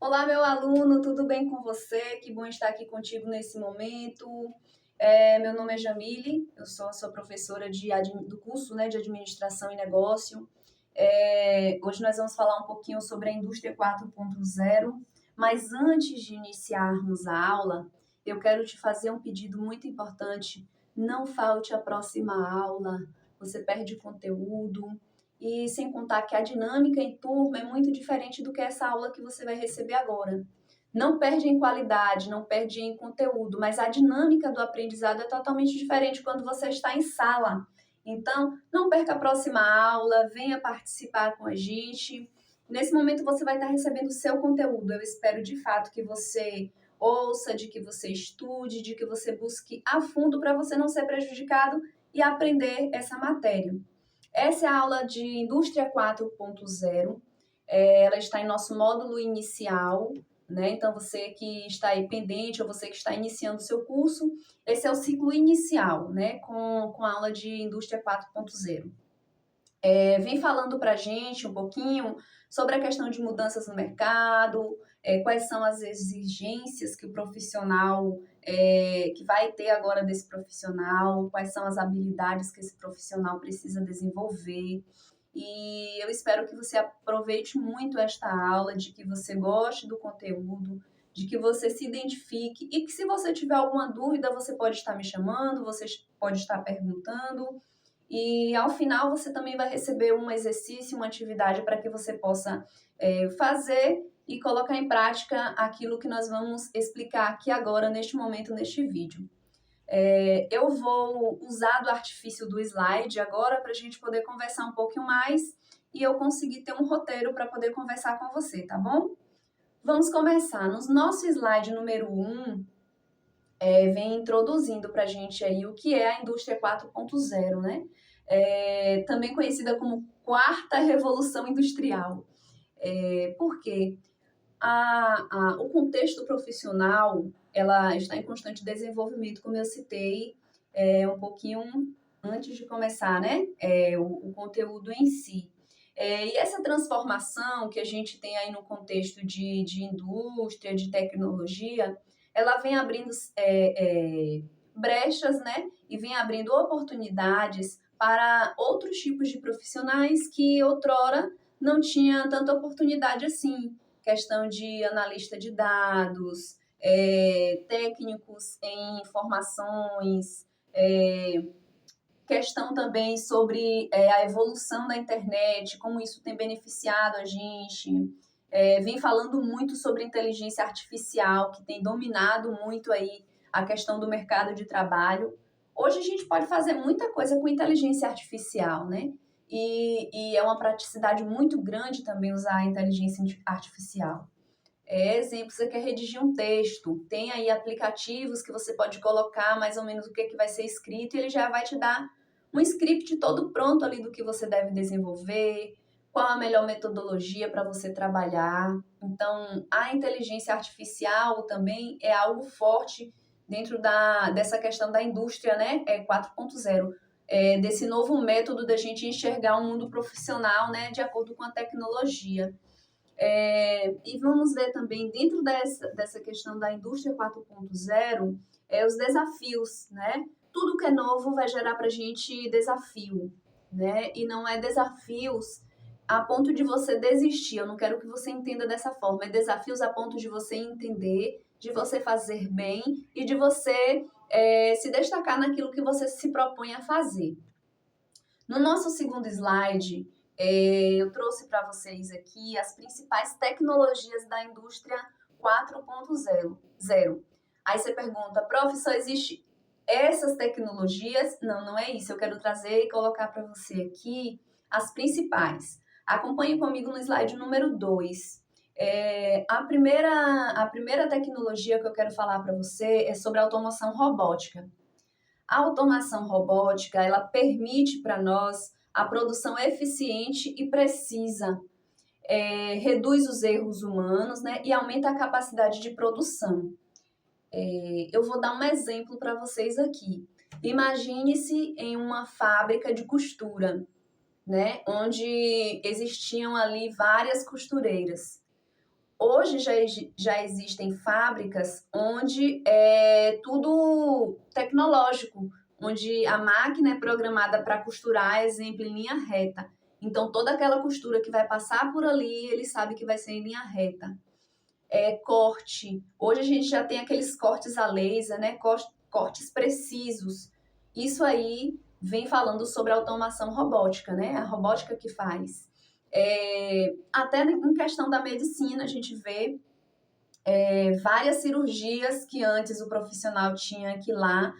Olá, meu aluno, tudo bem com você? Que bom estar aqui contigo nesse momento. Meu nome é Jamile, eu sou a sua professora do curso, né, de Administração e Negócio. Hoje nós vamos falar um pouquinho sobre a Indústria 4.0, mas antes de iniciarmos a aula, eu quero te fazer um pedido muito importante. Não falte a próxima aula, você perde conteúdo. E sem contar que a dinâmica em turma é muito diferente do que essa aula que você vai receber agora. Não perde em qualidade, não perde em conteúdo, mas a dinâmica do aprendizado é totalmente diferente quando você está em sala. Então, não perca a próxima aula, venha participar com a gente. Nesse momento você vai estar recebendo o seu conteúdo. Eu espero de fato que você ouça, de que você estude, de que você busque a fundo para você não ser prejudicado e aprender essa matéria. Essa é a aula de Indústria 4.0, ela está em nosso módulo inicial, né? Então, você que está aí pendente ou você que está iniciando o seu curso, esse é o ciclo inicial, né? Com a aula de Indústria 4.0. Vem falando para a gente um pouquinho sobre a questão de mudanças no mercado, quais são as exigências que o profissional que vai ter agora desse profissional, quais são as habilidades que esse profissional precisa desenvolver. E eu espero que você aproveite muito esta aula, de que você goste do conteúdo, de que você se identifique e que se você tiver alguma dúvida, você pode estar me chamando, você pode estar perguntando. E ao final você também vai receber um exercício, uma atividade para que você possa fazer e colocar em prática aquilo que nós vamos explicar aqui agora, neste momento, neste vídeo. Eu vou usar do artifício do slide agora para a gente poder conversar um pouquinho mais e eu conseguir ter um roteiro para poder conversar com você, tá bom? Vamos começar. No nosso slide número 1, vem introduzindo para a gente aí o que é a indústria 4.0, né? Também conhecida como quarta revolução industrial. Por quê? O contexto profissional, ela está em constante desenvolvimento, como eu citei um pouquinho antes de começar, né? O conteúdo em si. E essa transformação que a gente tem aí no contexto de indústria, de tecnologia, ela vem abrindo brechas, né? E vem abrindo oportunidades para outros tipos de profissionais que outrora não tinha tanta oportunidade assim. Questão de analista de dados, técnicos em informações, questão também sobre a evolução da internet, como isso tem beneficiado a gente. Vem falando muito sobre inteligência artificial, que tem dominado muito aí a questão do mercado de trabalho. Hoje a gente pode fazer muita coisa com inteligência artificial, né? E é uma praticidade muito grande também usar a inteligência artificial. Exemplo, você quer redigir um texto, tem aí aplicativos que você pode colocar mais ou menos o que vai ser escrito e ele já vai te dar um script todo pronto ali do que você deve desenvolver, qual a melhor metodologia para você trabalhar. Então, a inteligência artificial também é algo forte dentro dessa questão da indústria, né? 4.0. Desse novo método da gente enxergar o mundo profissional, né, de acordo com a tecnologia. E vamos ver também, dentro dessa questão da indústria 4.0, os desafios, né? Tudo que é novo vai gerar para a gente desafio, né? E não é desafios a ponto de você desistir. Eu não quero que você entenda dessa forma. É desafios a ponto de você entender, de você fazer bem e de você se destacar naquilo que você se propõe a fazer. No nosso segundo slide, eu trouxe para vocês aqui as principais tecnologias da indústria 4.0. Aí você pergunta, prof, só existe essas tecnologias? Não, não é isso. Eu quero trazer e colocar para você aqui as principais. Acompanhe comigo no slide número 2. A primeira tecnologia que eu quero falar para você é sobre a automação robótica. A automação robótica, ela permite para nós a produção eficiente e precisa, reduz os erros humanos, né, e aumenta a capacidade de produção. Eu vou dar um exemplo para vocês aqui. Imagine-se em uma fábrica de costura, né, onde existiam ali várias costureiras. Hoje já existem fábricas onde é tudo tecnológico, onde a máquina é programada para costurar, exemplo, em linha reta. Então, toda aquela costura que vai passar por ali, ele sabe que vai ser em linha reta. Corte. Hoje a gente já tem aqueles cortes a laser, né? Cortes precisos. Isso aí vem falando sobre a automação robótica, né? A robótica que faz. Até em questão da medicina, a gente vê várias cirurgias que antes o profissional tinha que ir lá,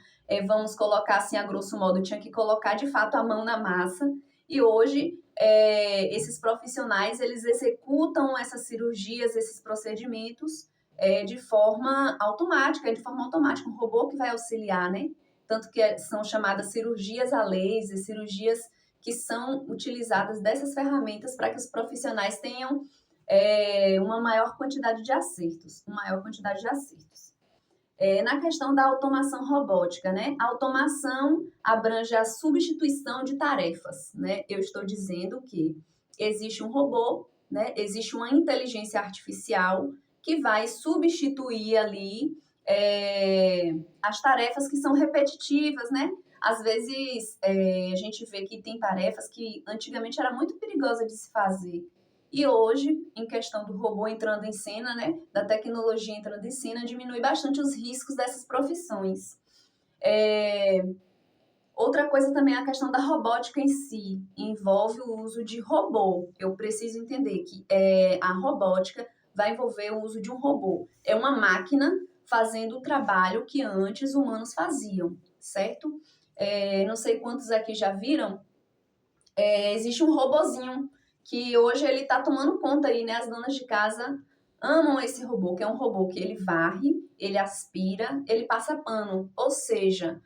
vamos colocar assim, a grosso modo, tinha que colocar de fato a mão na massa, e hoje esses profissionais, eles executam essas cirurgias, esses procedimentos de forma automática, um robô que vai auxiliar, né? Tanto que são chamadas cirurgias a laser, cirurgias que são utilizadas dessas ferramentas para que os profissionais tenham uma maior quantidade de acertos, na questão da automação robótica, né? A automação abrange a substituição de tarefas, né? Eu estou dizendo que existe um robô, né? Existe uma inteligência artificial que vai substituir ali as tarefas que são repetitivas, né? Às vezes a gente vê que tem tarefas que antigamente era muito perigosa de se fazer. E hoje, em questão do robô entrando em cena, né, da tecnologia entrando em cena, diminui bastante os riscos dessas profissões. Outra coisa também é a questão da robótica em si, envolve o uso de robô. Eu preciso entender que a robótica vai envolver o uso de um robô. É uma máquina fazendo o trabalho que antes humanos faziam, certo? Não sei quantos aqui já viram, existe um robozinho que hoje ele tá tomando conta aí, né? As donas de casa amam esse robô, que é um robô que ele varre, ele aspira, ele passa pano. Ou seja,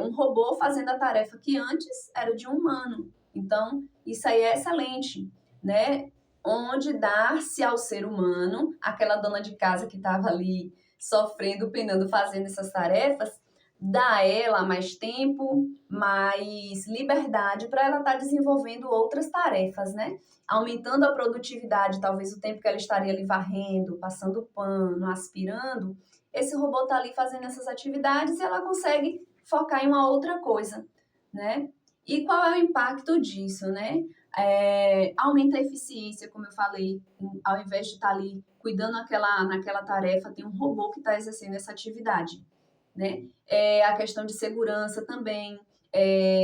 um robô fazendo a tarefa que antes era de um humano. Então, isso aí é excelente, né? Onde dar-se ao ser humano, aquela dona de casa que estava ali sofrendo, penando, fazendo essas tarefas, dá a ela mais tempo, mais liberdade para ela estar desenvolvendo outras tarefas, né? Aumentando a produtividade, talvez o tempo que ela estaria ali varrendo, passando pano, aspirando, esse robô está ali fazendo essas atividades e ela consegue focar em uma outra coisa, né? E qual é o impacto disso, né? Aumenta a eficiência, como eu falei, ao invés de estar ali cuidando naquela tarefa, tem um robô que está exercendo essa atividade, né? A questão de segurança também,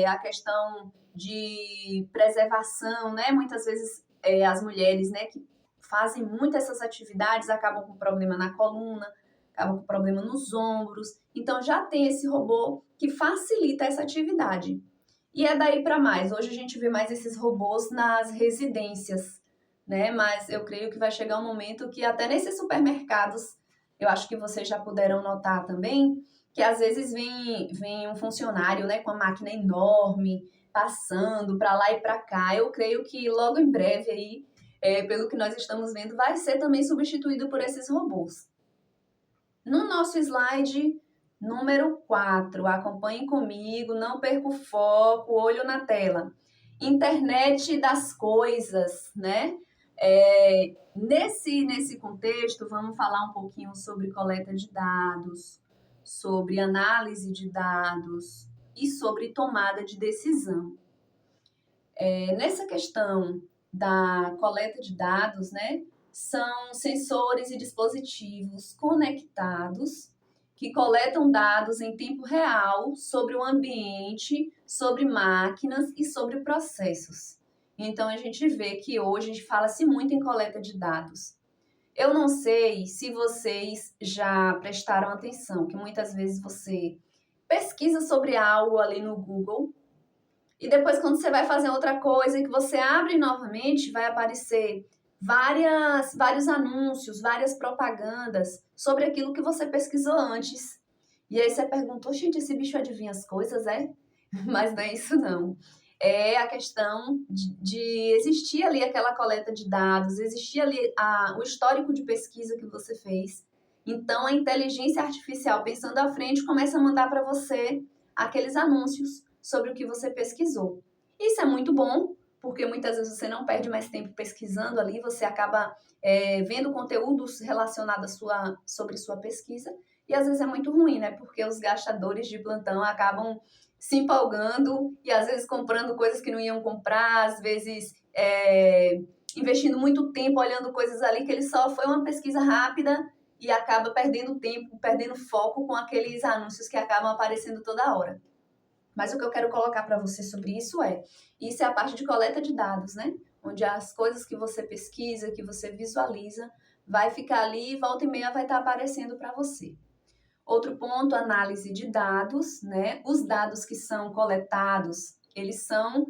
a questão de preservação, né? Muitas vezes as mulheres, né, que fazem muito essas atividades acabam com problema na coluna, acabam com problema nos ombros. Então já tem esse robô que facilita essa atividade. E é daí para mais. Hoje a gente vê mais esses robôs nas residências, né? Mas eu creio que vai chegar um momento que até nesses supermercados, eu acho que vocês já puderam notar também, que às vezes vem um funcionário, né, com a máquina enorme, passando para lá e para cá. Eu creio que logo em breve aí, pelo que nós estamos vendo, vai ser também substituído por esses robôs. No nosso slide número 4, acompanhem comigo, não perca o foco, olho na tela. Internet das coisas, né? Nesse contexto, vamos falar um pouquinho sobre coleta de dados, sobre análise de dados e sobre tomada de decisão. Nessa questão da coleta de dados, né, são sensores e dispositivos conectados que coletam dados em tempo real sobre o ambiente, sobre máquinas e sobre processos. Então, a gente vê que hoje fala-se muito em coleta de dados. Eu não sei se vocês já prestaram atenção, que muitas vezes você pesquisa sobre algo ali no Google e depois quando você vai fazer outra coisa e que você abre novamente, vai aparecer vários anúncios, várias propagandas sobre aquilo que você pesquisou antes. E aí você perguntou, gente, esse bicho adivinha as coisas, é? Mas não é isso não. É a questão de existir ali aquela coleta de dados, existir ali o histórico de pesquisa que você fez. Então, a inteligência artificial, pensando à frente, começa a mandar para você aqueles anúncios sobre o que você pesquisou. Isso é muito bom, porque muitas vezes você não perde mais tempo pesquisando ali, você acaba vendo conteúdos relacionados sobre sua pesquisa, e às vezes é muito ruim, né? Porque os gastadores de plantão acabam se empolgando e às vezes comprando coisas que não iam comprar, às vezes investindo muito tempo olhando coisas ali que ele só foi uma pesquisa rápida e acaba perdendo tempo, perdendo foco com aqueles anúncios que acabam aparecendo toda hora. Mas o que eu quero colocar para você sobre isso é a parte de coleta de dados, né? Onde as coisas que você pesquisa, que você visualiza, vai ficar ali e volta e meia vai estar aparecendo para você. Outro ponto, análise de dados, né? Os dados que são coletados, eles são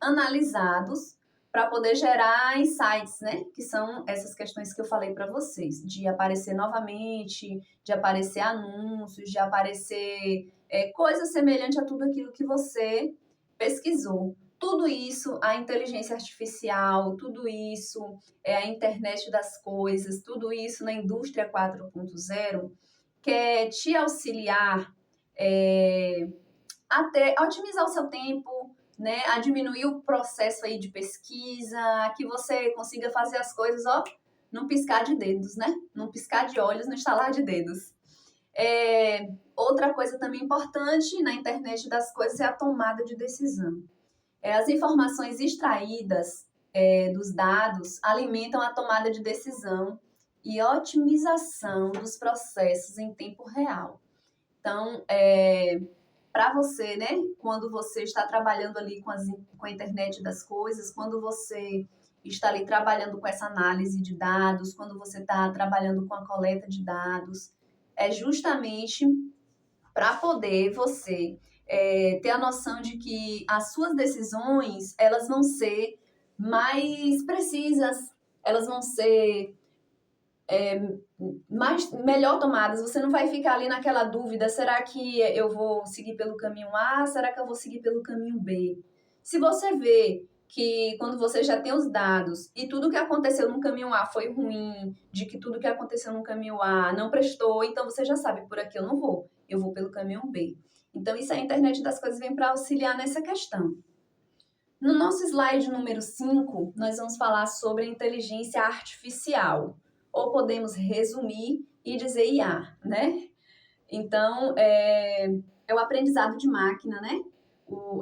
analisados para poder gerar insights, né? Que são essas questões que eu falei para vocês, de aparecer novamente, de aparecer anúncios, de aparecer coisa semelhante a tudo aquilo que você pesquisou. Tudo isso, a inteligência artificial, tudo isso, a internet das coisas, tudo isso na indústria 4.0 quer te auxiliar a otimizar o seu tempo, né, a diminuir o processo aí de pesquisa, que você consiga fazer as coisas, num piscar de dedos, né? Num piscar de olhos, no estalar de dedos. Outra coisa também importante na internet das coisas é a tomada de decisão. As informações extraídas dos dados alimentam a tomada de decisão e otimização dos processos em tempo real. Então, para você, né, quando você está trabalhando ali com a internet das coisas, quando você está ali trabalhando com essa análise de dados, quando você está trabalhando com a coleta de dados, é justamente para poder você ter a noção de que as suas decisões, elas vão ser mais precisas, elas vão ser melhor tomadas. Você não vai ficar ali naquela dúvida, será que eu vou seguir pelo caminho A, será que eu vou seguir pelo caminho B? Se você vê que quando você já tem os dados e tudo que aconteceu no caminho A foi ruim, de que tudo que aconteceu no caminho A não prestou, então você já sabe, por aqui eu vou pelo caminho B. Então isso a internet das coisas vem para auxiliar nessa questão. No nosso slide número 5, nós vamos falar sobre a inteligência artificial, ou podemos resumir e dizer IA, né? Então, é o aprendizado de máquina, né?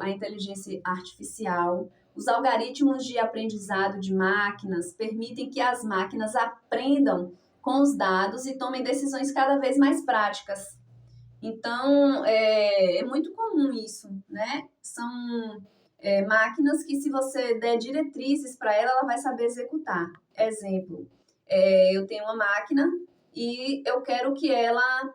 A inteligência artificial. Os algoritmos de aprendizado de máquinas permitem que as máquinas aprendam com os dados e tomem decisões cada vez mais práticas. Então, é muito comum isso, né? São máquinas que, se você der diretrizes para ela, ela vai saber executar. Exemplo, eu tenho uma máquina e eu quero que ela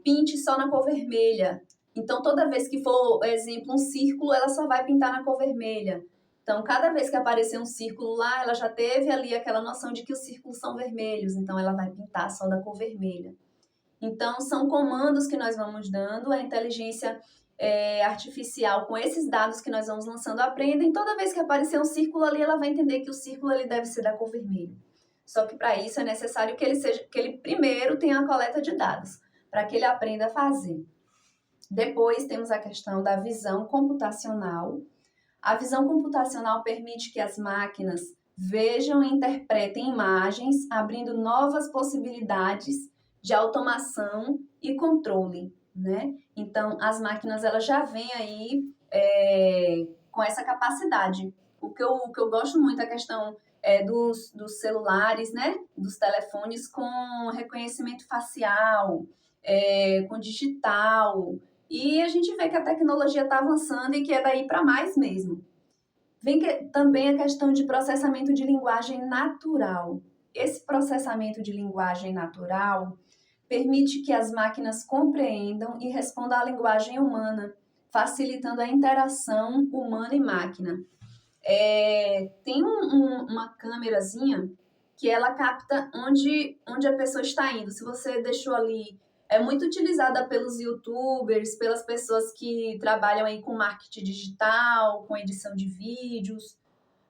pinte só na cor vermelha. Então, toda vez que for, exemplo, um círculo, ela só vai pintar na cor vermelha. Então, cada vez que aparecer um círculo lá, ela já teve ali aquela noção de que os círculos são vermelhos, então ela vai pintar só da cor vermelha. Então, são comandos que nós vamos dando, a inteligência artificial, com esses dados que nós vamos lançando, aprendem. Toda vez que aparecer um círculo ali, ela vai entender que o círculo ali deve ser da cor vermelha. Só que para isso é necessário que ele primeiro tenha a coleta de dados, para que ele aprenda a fazer. Depois temos a questão da visão computacional. A visão computacional permite que as máquinas vejam e interpretem imagens, abrindo novas possibilidades de automação e controle, né? Então, as máquinas elas já vêm aí com essa capacidade. O que eu gosto muito é a questão dos celulares, né? Dos telefones com reconhecimento facial, com digital. E a gente vê que a tecnologia está avançando e que é daí para mais mesmo. Vem também a questão de processamento de linguagem natural. Esse processamento de linguagem natural permite que as máquinas compreendam e respondam à linguagem humana, facilitando a interação humana e máquina. Tem uma câmerazinha que ela capta onde a pessoa está indo. Se você deixou ali, é muito utilizada pelos YouTubers, pelas pessoas que trabalham aí com marketing digital, com edição de vídeos.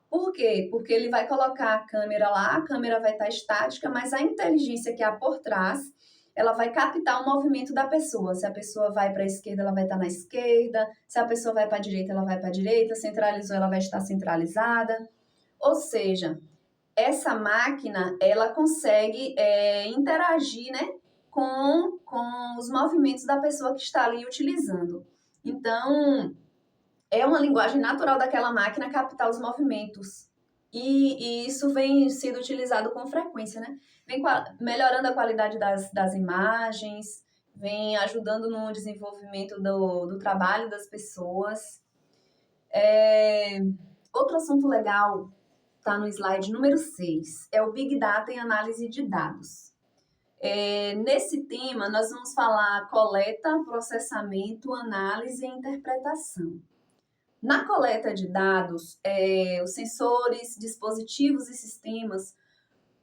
Por quê? Porque ele vai colocar a câmera lá, a câmera vai estar estática, mas a inteligência que há por trás ela vai captar o movimento da pessoa. Se a pessoa vai para a esquerda, ela vai estar na esquerda. Se a pessoa vai para a direita, ela vai para a direita. Centralizou, ela vai estar centralizada. Ou seja, essa máquina, ela consegue interagir, né, com os movimentos da pessoa que está ali utilizando. Então, é uma linguagem natural daquela máquina captar os movimentos. E isso vem sendo utilizado com frequência, né? Vem melhorando a qualidade das imagens, vem ajudando no desenvolvimento do trabalho das pessoas. Outro assunto legal está no slide número 6, é o Big Data e análise de dados. Nesse tema, nós vamos falar coleta, processamento, análise e interpretação. Na coleta de dados, os sensores, dispositivos e sistemas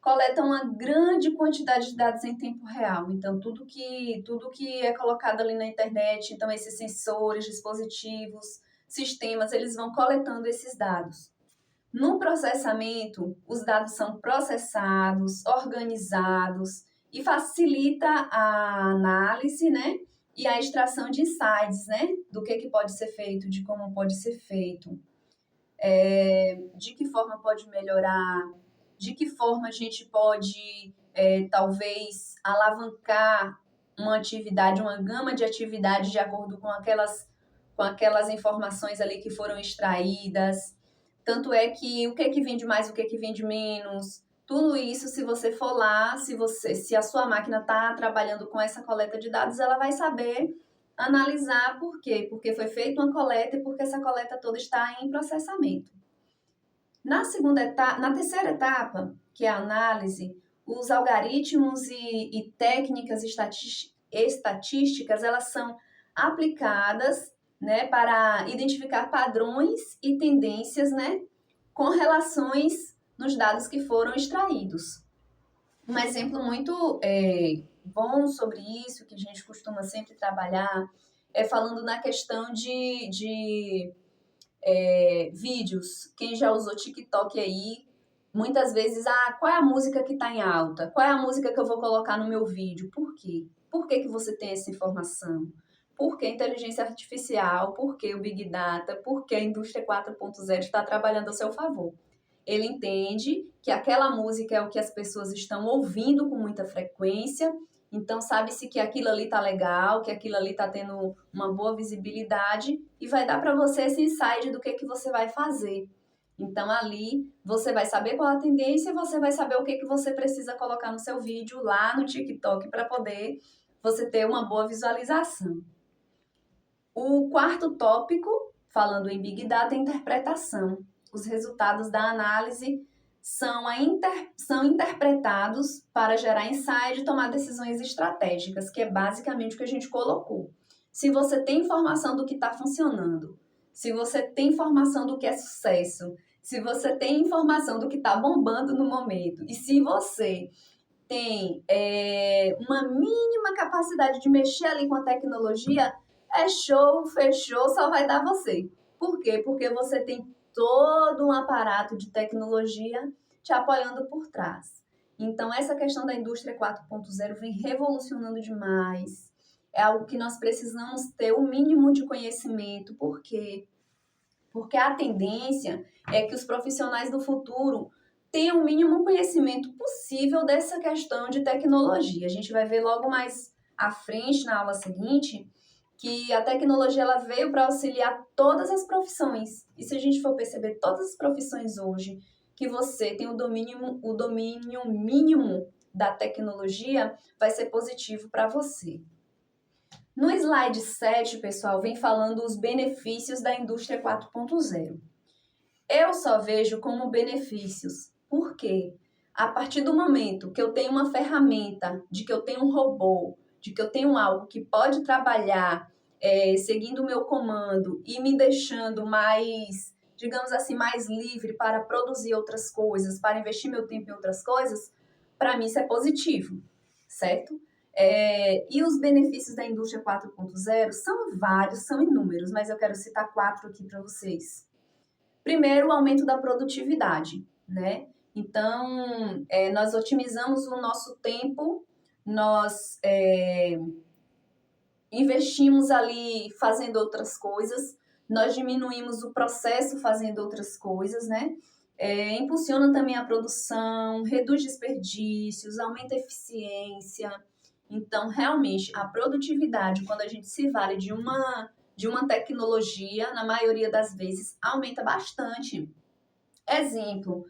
coletam uma grande quantidade de dados em tempo real. Então, tudo que é colocado ali na internet, então esses sensores, dispositivos, sistemas, eles vão coletando esses dados. No processamento, os dados são processados, organizados e facilita a análise, né? E a extração de insights, né? Do que pode ser feito, de como pode ser feito, de que forma pode melhorar, de que forma a gente pode, talvez, alavancar uma atividade, uma gama de atividades de acordo com aquelas informações ali que foram extraídas. Tanto é que o que vende mais, o que vende menos, tudo isso, se você for lá, se a sua máquina está trabalhando com essa coleta de dados, ela vai saber analisar por quê? Porque foi feita uma coleta e porque essa coleta toda está em processamento. Na terceira etapa, que é a análise, os algoritmos e técnicas estatísticas, elas são aplicadas, né, para identificar padrões e tendências, né, com relações nos dados que foram extraídos. Um exemplo muito bom sobre isso, que a gente costuma sempre trabalhar, é falando na questão de vídeos. Quem já usou TikTok aí, muitas vezes, qual é a música que está em alta? Qual é a música que eu vou colocar no meu vídeo? Por quê? Por que você tem essa informação? Por que a inteligência artificial? Por que o Big Data? Por que a indústria 4.0 está trabalhando a seu favor? Ele entende que aquela música é o que as pessoas estão ouvindo com muita frequência, então sabe-se que aquilo ali tá legal, que aquilo ali tá tendo uma boa visibilidade e vai dar para você esse insight do que você vai fazer. Então ali você vai saber qual a tendência e você vai saber o que você precisa colocar no seu vídeo lá no TikTok para poder você ter uma boa visualização. O quarto tópico, falando em Big Data, é interpretação. Os resultados da análise são interpretados para gerar insight e tomar decisões estratégicas, que é basicamente o que a gente colocou. Se você tem informação do que está funcionando, se você tem informação do que é sucesso, se você tem informação do que está bombando no momento, e se você tem uma mínima capacidade de mexer ali com a tecnologia, é show, fechou, só vai dar você. Por quê? Porque você tem todo um aparato de tecnologia te apoiando por trás. Então, essa questão da indústria 4.0 vem revolucionando demais. É algo que nós precisamos ter o mínimo de conhecimento. Por quê? Porque a tendência é que os profissionais do futuro tenham o mínimo conhecimento possível dessa questão de tecnologia. A gente vai ver logo mais à frente, na aula seguinte, que a tecnologia ela veio para auxiliar todas as profissões. E se a gente for perceber todas as profissões hoje, que você tem o domínio mínimo da tecnologia, vai ser positivo para você. No slide 7, pessoal, vem falando os benefícios da indústria 4.0. Eu só vejo como benefícios. Por quê? A partir do momento que eu tenho uma ferramenta, de que eu tenho um robô, de que eu tenho algo que pode trabalhar seguindo o meu comando e me deixando mais, digamos assim, mais livre para produzir outras coisas, para investir meu tempo em outras coisas, para mim isso é positivo, certo? E os benefícios da indústria 4.0 são vários, são inúmeros, mas eu quero citar 4 aqui para vocês. Primeiro, o aumento da produtividade, né? Então, nós otimizamos o nosso tempo nós investimos ali fazendo outras coisas, nós diminuímos o processo fazendo outras coisas, né? Impulsiona também a produção, reduz desperdícios, aumenta a eficiência. Então, realmente, a produtividade, quando a gente se vale de uma tecnologia, na maioria das vezes, aumenta bastante. Exemplo,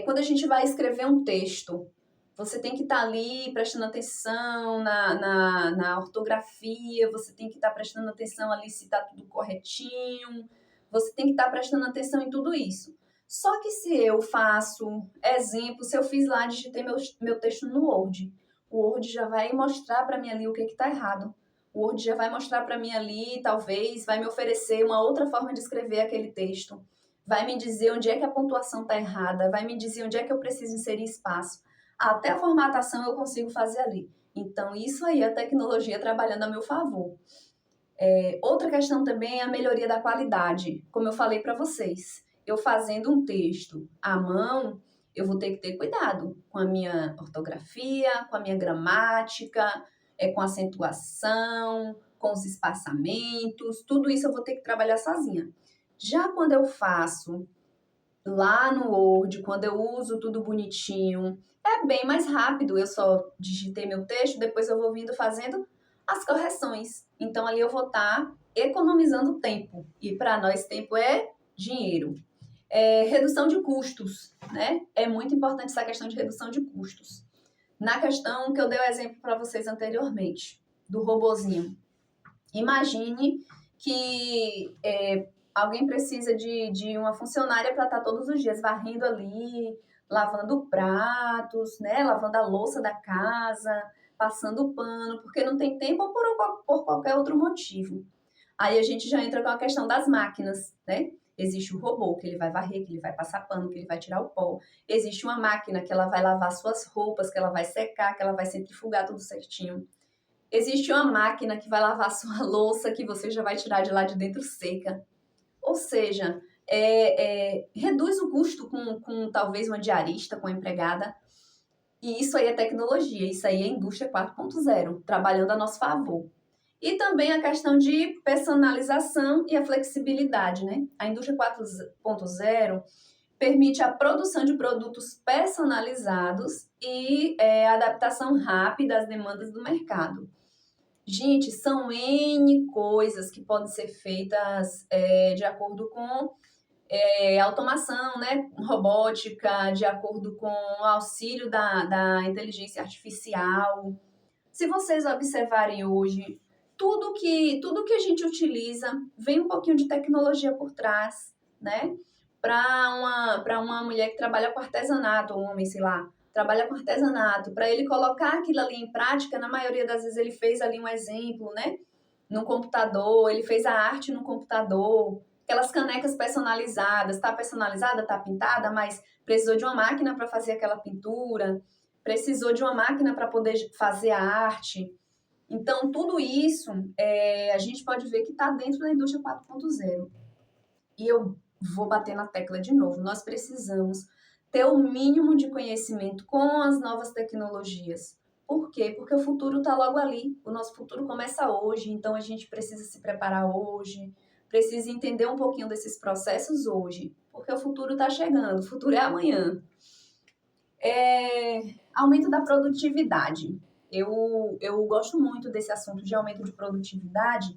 quando a gente vai escrever um texto, você tem que estar ali prestando atenção na ortografia, você tem que estar prestando atenção ali se está tudo corretinho, você tem que estar prestando atenção em tudo isso. Só que se eu faço, exemplo, se eu fiz lá, digitei meu texto no Word, o Word já vai mostrar para mim ali o que está errado. O Word já vai mostrar para mim ali, talvez, vai me oferecer uma outra forma de escrever aquele texto. Vai me dizer onde é que a pontuação está errada, vai me dizer onde é que eu preciso inserir espaço. Até a formatação eu consigo fazer ali. Então, isso aí é a tecnologia trabalhando a meu favor. Outra questão também é a melhoria da qualidade. Como eu falei para vocês, eu fazendo um texto à mão, eu vou ter que ter cuidado com a minha ortografia, com a minha gramática, com a acentuação, com os espaçamentos, tudo isso eu vou ter que trabalhar sozinha. Já quando eu faço lá no Word, quando eu uso tudo bonitinho, é bem mais rápido. Eu só digitei meu texto, depois eu vou vindo fazendo as correções. Então, ali eu vou estar economizando tempo. E para nós, tempo é dinheiro. Redução de custos, né? É muito importante essa questão de redução de custos. Na questão que eu dei o exemplo para vocês anteriormente, do robozinho. Imagine que alguém precisa de uma funcionária para estar todos os dias varrendo ali, lavando pratos, né? Lavando a louça da casa, passando pano, porque não tem tempo ou por qualquer outro motivo. Aí a gente já entra com a questão das máquinas, né? Existe o robô, que ele vai varrer, que ele vai passar pano, que ele vai tirar o pó. Existe uma máquina que ela vai lavar suas roupas, que ela vai secar, que ela vai centrifugar tudo certinho. Existe uma máquina que vai lavar sua louça, que você já vai tirar de lá de dentro seca. Ou seja, reduz o custo com talvez uma diarista, com uma empregada. E isso aí é tecnologia, isso aí é indústria 4.0, trabalhando a nosso favor. E também a questão de personalização e a flexibilidade, né? A indústria 4.0 permite a produção de produtos personalizados e adaptação rápida às demandas do mercado. Gente, são N coisas que podem ser feitas de acordo com automação, né? Robótica, de acordo com o auxílio da inteligência artificial. Se vocês observarem hoje, tudo que a gente utiliza vem um pouquinho de tecnologia por trás, né? Para uma mulher que trabalha com artesanato, um homem, sei lá, trabalha com artesanato, para ele colocar aquilo ali em prática, na maioria das vezes ele fez ali um exemplo, né? No computador, ele fez a arte no computador, aquelas canecas personalizadas, tá personalizada, tá pintada, mas precisou de uma máquina para fazer aquela pintura, precisou de uma máquina para poder fazer a arte. Então, tudo isso a gente pode ver que está dentro da indústria 4.0. E eu vou bater na tecla de novo. Nós precisamos ter o mínimo de conhecimento com as novas tecnologias. Por quê? Porque o futuro está logo ali. O nosso futuro começa hoje, então a gente precisa se preparar hoje, precisa entender um pouquinho desses processos hoje, porque o futuro está chegando, o futuro é amanhã. Aumento da produtividade. Eu gosto muito desse assunto de aumento de produtividade,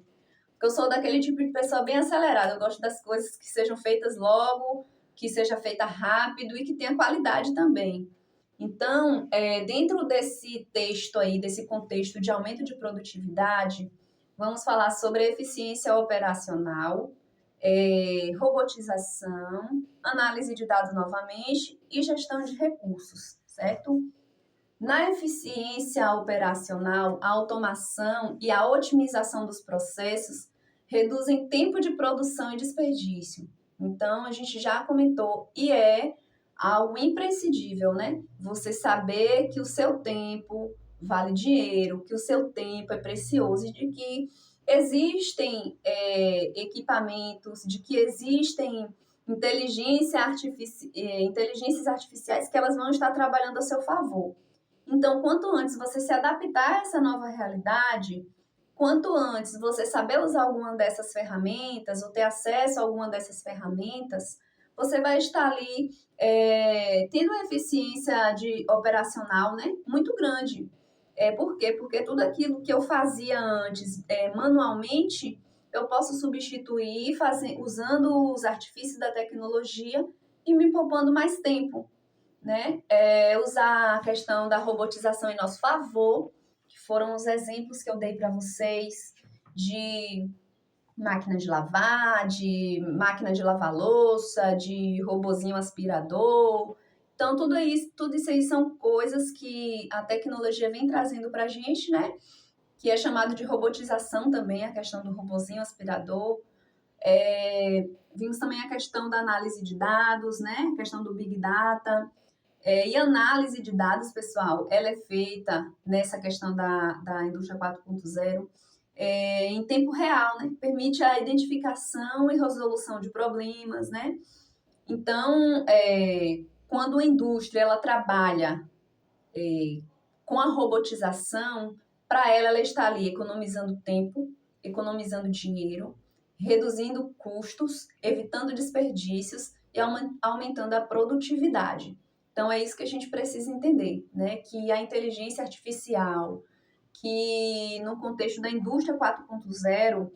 porque eu sou daquele tipo de pessoa bem acelerada. Eu gosto das coisas que sejam feitas logo, que seja feita rápido e que tenha qualidade também. Então, dentro desse texto aí, desse contexto de aumento de produtividade, vamos falar sobre eficiência operacional, robotização, análise de dados novamente e gestão de recursos, certo? Na eficiência operacional, a automação e a otimização dos processos reduzem tempo de produção e desperdício. Então, a gente já comentou, e é algo imprescindível, né? Você saber que o seu tempo vale dinheiro, que o seu tempo é precioso e de que existem equipamentos, de que existem inteligências artificiais que elas vão estar trabalhando a seu favor. Então, quanto antes você se adaptar a essa nova realidade, quanto antes você saber usar alguma dessas ferramentas ou ter acesso a alguma dessas ferramentas, você vai estar ali tendo uma eficiência operacional, né, muito grande. Por quê? Porque tudo aquilo que eu fazia antes manualmente, eu posso substituir usando os artifícios da tecnologia e me poupando mais tempo, né? Usar a questão da robotização em nosso favor, que foram os exemplos que eu dei para vocês de máquina de lavar, de máquina de lavar louça, de robozinho aspirador. Então, tudo isso aí são coisas que a tecnologia vem trazendo para a gente, né? Que é chamado de robotização também, a questão do robozinho aspirador. Vimos também a questão da análise de dados, né? A questão do Big Data. E análise de dados, pessoal, ela é feita nessa questão da indústria 4.0 em tempo real, né? Permite a identificação e resolução de problemas, né? Então, quando a indústria ela trabalha com a robotização, para ela está ali economizando tempo, economizando dinheiro, reduzindo custos, evitando desperdícios e aumentando a produtividade. Então, é isso que a gente precisa entender, né? Que a inteligência artificial, que no contexto da indústria 4.0,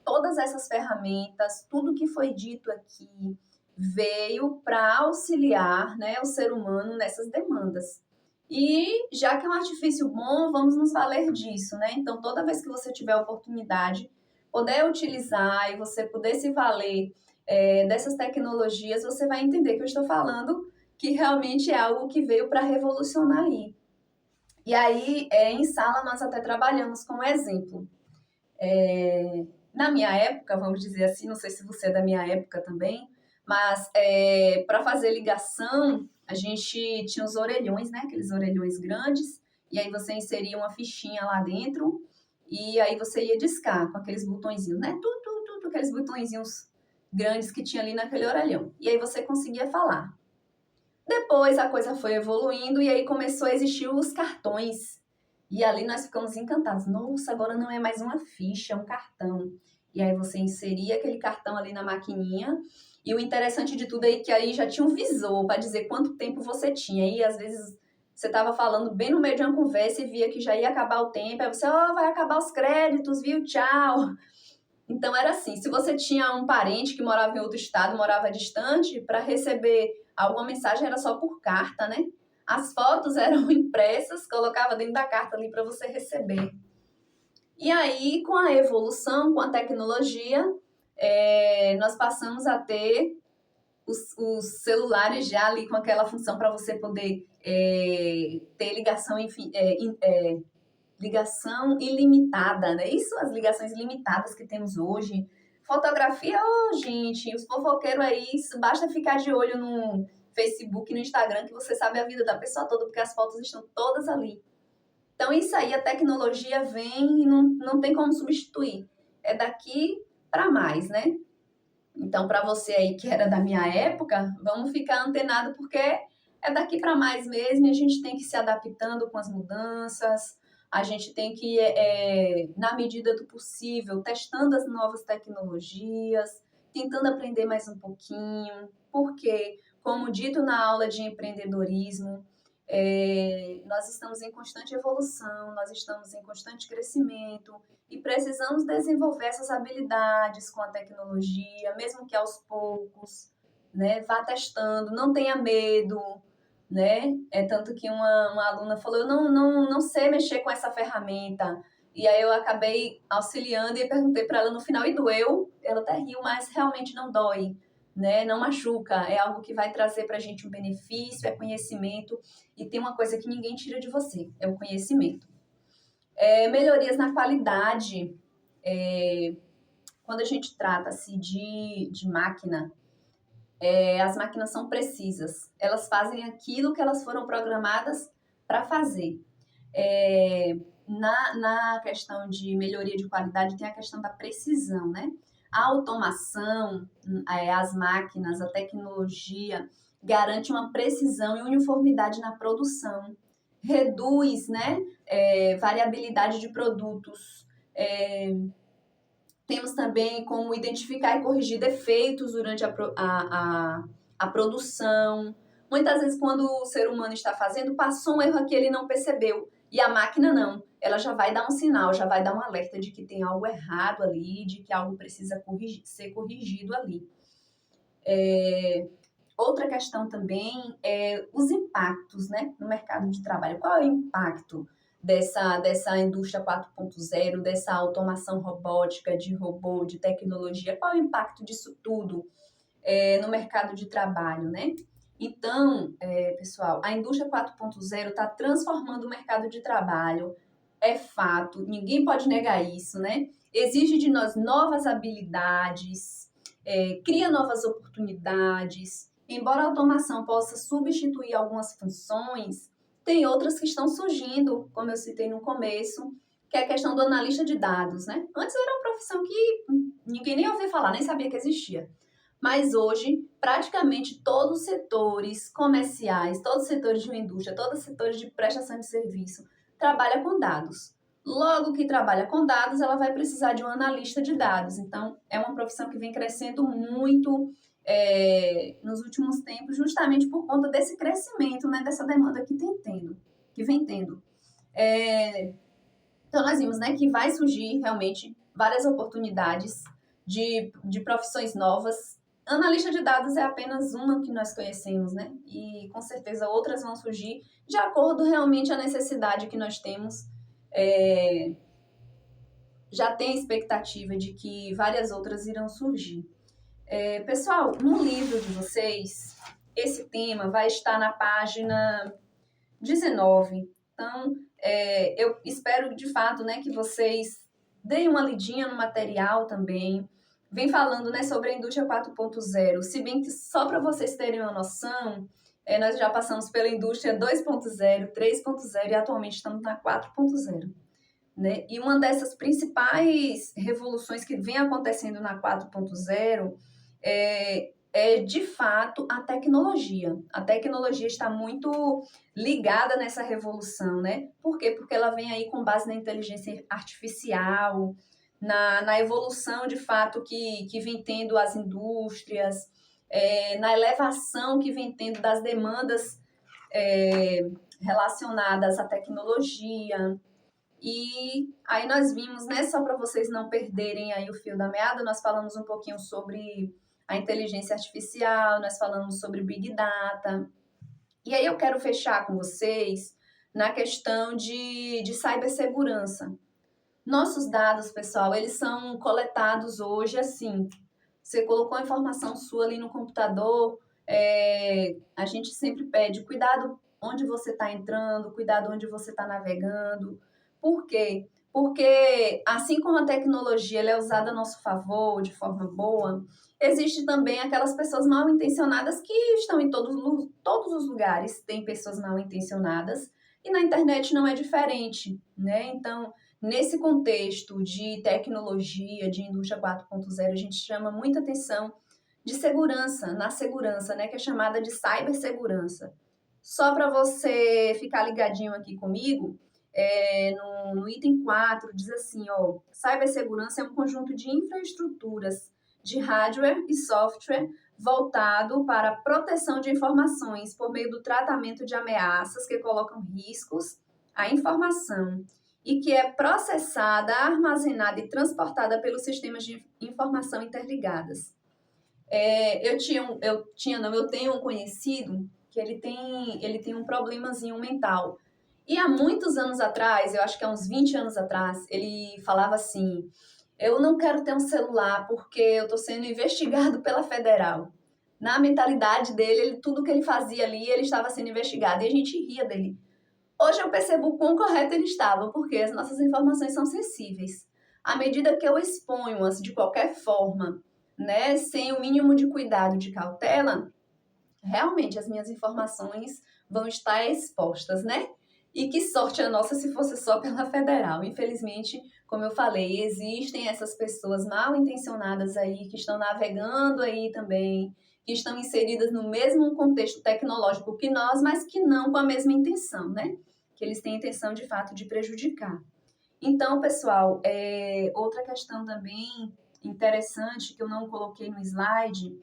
todas essas ferramentas, tudo que foi dito aqui, veio para auxiliar, né, o ser humano nessas demandas. E já que é um artifício bom, vamos nos valer disso, né? Então, toda vez que você tiver a oportunidade, poder utilizar e você poder se valer dessas tecnologias, você vai entender que eu estou falando que realmente é algo que veio para revolucionar aí. E aí, em sala, nós até trabalhamos com um exemplo. Na minha época, vamos dizer assim, não sei se você é da minha época também, mas para fazer ligação, a gente tinha os orelhões, né? Aqueles orelhões grandes, e aí você inseria uma fichinha lá dentro, e aí você ia discar com aqueles botõezinhos, né? Aqueles botõezinhos grandes que tinha ali naquele orelhão. E aí você conseguia falar. Depois a coisa foi evoluindo e aí começou a existir os cartões. E ali nós ficamos encantados. Nossa, agora não é mais uma ficha, é um cartão. E aí você inseria aquele cartão ali na maquininha. E o interessante de tudo é que aí já tinha um visor para dizer quanto tempo você tinha. E às vezes você estava falando bem no meio de uma conversa e via que já ia acabar o tempo. Aí você, vai acabar os créditos, viu? Tchau. Então era assim, se você tinha um parente que morava em outro estado, morava distante, para receber alguma mensagem era só por carta, né? As fotos eram impressas, colocava dentro da carta ali para você receber. E aí, com a evolução, com a tecnologia, nós passamos a ter os celulares já ali com aquela função para você poder ter ligação, enfim, ligação ilimitada, né? Isso, as ligações ilimitadas que temos hoje. Fotografia, gente, os fofoqueiros aí, basta ficar de olho no Facebook, no Instagram, que você sabe a vida da pessoa toda, porque as fotos estão todas ali. Então, isso aí, a tecnologia vem e não tem como substituir. É daqui para mais, né? Então, para você aí que era da minha época, vamos ficar antenado, porque é daqui para mais mesmo, e a gente tem que ir se adaptando com as mudanças, a gente tem que ir, na medida do possível, testando as novas tecnologias, tentando aprender mais um pouquinho, porque, como dito na aula de empreendedorismo, nós estamos em constante evolução, nós estamos em constante crescimento e precisamos desenvolver essas habilidades com a tecnologia, mesmo que aos poucos, né? Vá testando, não tenha medo, né? Tanto que uma aluna falou, eu não sei mexer com essa ferramenta. E aí eu acabei auxiliando e perguntei para ela no final, e doeu? Ela até riu, mas realmente não dói, né? Não machuca, é algo que vai trazer para a gente um benefício, é conhecimento, e tem uma coisa que ninguém tira de você, é o conhecimento. Melhorias na qualidade, quando a gente trata-se de máquina, as máquinas são precisas, elas fazem aquilo que elas foram programadas para fazer. Na questão de melhoria de qualidade, tem a questão da precisão, né? A automação, as máquinas, a tecnologia garante uma precisão e uniformidade na produção. reduz, né, variabilidade de produtos. Temos também como identificar e corrigir defeitos durante a produção. Muitas vezes, quando o ser humano está fazendo, passou um erro aqui, ele não percebeu. E a máquina não. Ela já vai dar um sinal, já vai dar um alerta de que tem algo errado ali, de que algo precisa ser corrigido ali. Outra questão também é os impactos, né, no mercado de trabalho. Qual é o impacto dessa indústria 4.0, dessa automação robótica, de robô, de tecnologia? Qual é o impacto disso tudo no mercado de trabalho, né? Então, pessoal, a indústria 4.0 está transformando o mercado de trabalho, é fato, ninguém pode negar isso, né? Exige de nós novas habilidades, cria novas oportunidades. Embora a automação possa substituir algumas funções, tem outras que estão surgindo, como eu citei no começo, que é a questão do analista de dados, né? Antes era uma profissão que ninguém nem ouvia falar, nem sabia que existia. Mas hoje, praticamente todos os setores comerciais, todos os setores de uma indústria, todos os setores de prestação de serviço trabalham com dados. Logo que trabalha com dados, ela vai precisar de um analista de dados. Então, é uma profissão que vem crescendo muito nos últimos tempos, justamente por conta desse crescimento, né, dessa demanda que vem tendo. Então, nós vimos, né, que vai surgir realmente várias oportunidades de profissões novas. Analista de dados é apenas uma que nós conhecemos, né? E com certeza outras vão surgir de acordo realmente à necessidade que nós temos. Já tem expectativa de que várias outras irão surgir. Pessoal, no livro de vocês, esse tema vai estar na página 19. Então, eu espero de fato, né, que vocês deem uma lidinha no material também. Vem falando, né, sobre a indústria 4.0, se bem que só para vocês terem uma noção, nós já passamos pela indústria 2.0, 3.0 e atualmente estamos na 4.0. Né? E uma dessas principais revoluções que vem acontecendo na 4.0 de fato a tecnologia. A tecnologia está muito ligada nessa revolução, né? Por quê? Porque ela vem aí com base na inteligência artificial, na evolução de fato que vem tendo as indústrias, na elevação que vem tendo das demandas relacionadas à tecnologia. E aí nós vimos, né, só para vocês não perderem aí o fio da meada, nós falamos um pouquinho sobre a inteligência artificial, nós falamos sobre Big Data. E aí eu quero fechar com vocês na questão de cibersegurança. Nossos dados, pessoal, eles são coletados hoje assim. Você colocou a informação sua ali no computador, a gente sempre pede cuidado onde você está entrando, cuidado onde você está navegando. Por quê? Porque assim como a tecnologia ela é usada a nosso favor, de forma boa, existe também aquelas pessoas mal intencionadas que estão em todos os lugares, tem pessoas mal intencionadas, e na internet não é diferente, né? Então, nesse contexto de tecnologia, de indústria 4.0, a gente chama muita atenção de segurança, na segurança, né, que é chamada de cibersegurança. Só para você ficar ligadinho aqui comigo, no item 4 diz assim, ó, cibersegurança é um conjunto de infraestruturas de hardware e software voltado para a proteção de informações por meio do tratamento de ameaças que colocam riscos à informação e que é processada, armazenada e transportada pelos sistemas de informação interligadas. Eu tenho um conhecido que ele tem um problemazinho mental. E há muitos anos atrás, eu acho que há uns 20 anos atrás, ele falava assim, eu não quero ter um celular porque eu estou sendo investigado pela federal. Na mentalidade dele, tudo que ele fazia ali, ele estava sendo investigado. E a gente ria dele. Hoje eu percebo o quão correto ele estava, porque as nossas informações são sensíveis. À medida que eu exponho-as de qualquer forma, né, sem o mínimo de cuidado, de cautela, realmente as minhas informações vão estar expostas, né? E que sorte a nossa se fosse só pela federal. Infelizmente, como eu falei, existem essas pessoas mal intencionadas aí, que estão navegando aí também, que estão inseridas no mesmo contexto tecnológico que nós, mas que não com a mesma intenção, né? que eles têm intenção de fato de prejudicar. Então, pessoal, outra questão também interessante que eu não coloquei no slide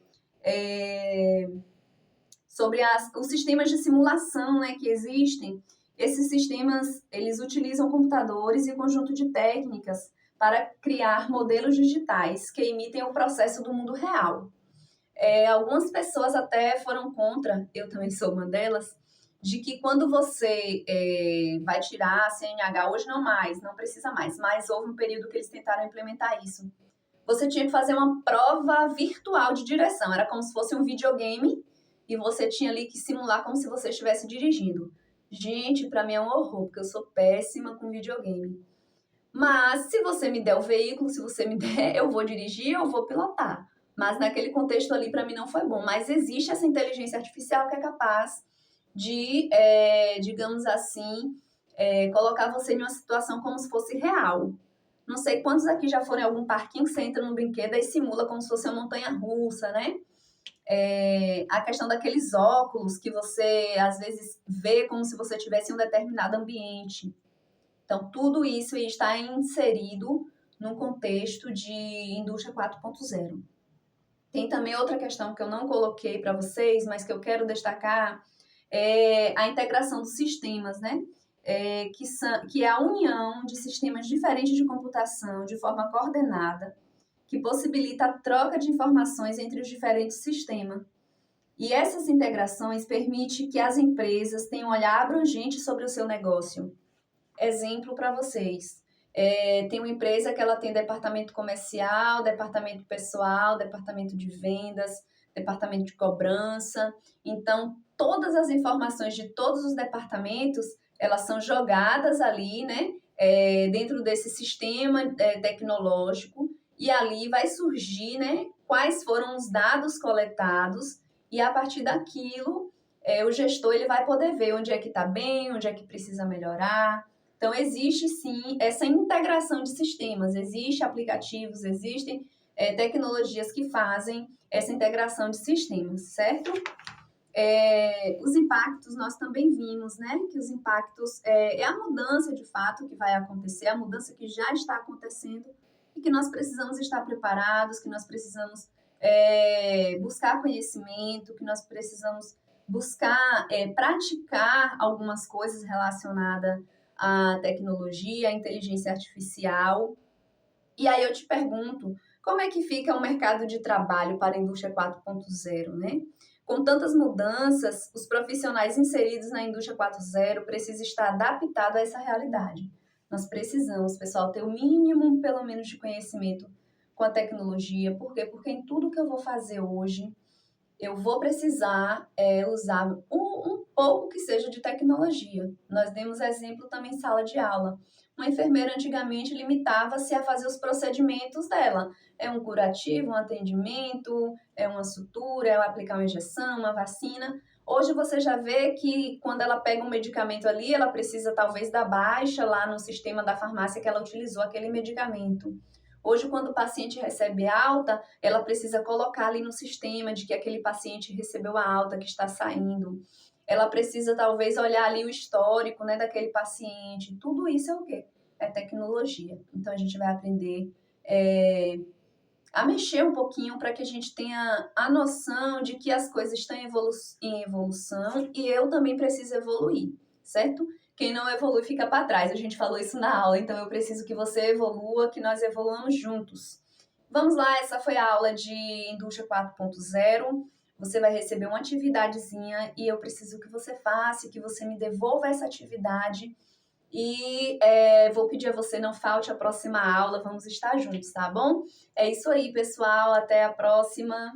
é sobre os sistemas de simulação, né, que existem. Esses sistemas, eles utilizam computadores e conjunto de técnicas para criar modelos digitais que imitem o processo do mundo real. Algumas pessoas até foram contra, eu também sou uma delas, de que quando você vai tirar a CNH, hoje não mais, não precisa mais, mas houve um período que eles tentaram implementar isso. Você tinha que fazer uma prova virtual de direção, era como se fosse um videogame e você tinha ali que simular como se você estivesse dirigindo. Gente, para mim é um horror, porque eu sou péssima com videogame. Mas se você me der o veículo, se você me der, eu vou dirigir, eu vou pilotar. Mas naquele contexto ali, para mim, não foi bom. Mas existe essa inteligência artificial que é capaz de, digamos assim, colocar você em uma situação como se fosse real. Não sei quantos aqui já foram em algum parquinho que você entra num brinquedo e simula como se fosse uma montanha-russa, né? A questão daqueles óculos que você, às vezes, vê como se você estivesse em um determinado ambiente. Então, tudo isso está inserido no contexto de indústria 4.0. Tem também outra questão que eu não coloquei para vocês, mas que eu quero destacar, é a integração dos sistemas, né? Que é a união de sistemas diferentes de computação de forma coordenada, que possibilita a troca de informações entre os diferentes sistemas. E essas integrações permitem que as empresas tenham um olhar abrangente sobre o seu negócio. Exemplo para vocês. Tem uma empresa que ela tem departamento comercial, departamento pessoal, departamento de vendas, departamento de cobrança. Então, todas as informações de todos os departamentos, elas são jogadas ali, né, dentro desse sistema tecnológico, e ali vai surgir, né, quais foram os dados coletados, e a partir daquilo, o gestor ele vai poder ver onde é que está bem, onde é que precisa melhorar. Então, existe sim essa integração de sistemas, existem aplicativos, existem tecnologias que fazem essa integração de sistemas, certo? Os impactos nós também vimos, né? Que os impactos é a mudança de fato que vai acontecer, a mudança que já está acontecendo e que nós precisamos estar preparados, que nós precisamos buscar conhecimento, que nós precisamos buscar praticar algumas coisas relacionadas à tecnologia, à inteligência artificial. E aí eu te pergunto, como é que fica o mercado de trabalho para a indústria 4.0, né? Com tantas mudanças, os profissionais inseridos na indústria 4.0 precisam estar adaptados a essa realidade. Nós precisamos, pessoal, ter o mínimo, pelo menos, de conhecimento com a tecnologia. Por quê? Porque em tudo que eu vou fazer hoje, eu vou precisar usar um pouco que seja de tecnologia. Nós demos exemplo também em sala de aula. Uma enfermeira antigamente limitava-se a fazer os procedimentos dela. É um curativo, um atendimento, é uma sutura, é aplicar uma injeção, uma vacina. Hoje você já vê que quando ela pega um medicamento ali, ela precisa talvez dar baixa lá no sistema da farmácia que ela utilizou aquele medicamento. Hoje, quando o paciente recebe alta, ela precisa colocar ali no sistema de que aquele paciente recebeu a alta, que está saindo. Ela precisa, talvez, olhar ali o histórico, né, daquele paciente. Tudo isso é o quê? É tecnologia. Então, a gente vai aprender a mexer um pouquinho para que a gente tenha a noção de que as coisas estão em evolução e eu também preciso evoluir, certo? Quem não evolui fica para trás. A gente falou isso na aula, então eu preciso que você evolua, que nós evoluamos juntos. Vamos lá, essa foi a aula de Indústria 4.0. Você vai receber uma atividadezinha e eu preciso que você faça, que você me devolva essa atividade. E vou pedir a você, não falte a próxima aula, vamos estar juntos, tá bom? É isso aí, pessoal, até a próxima.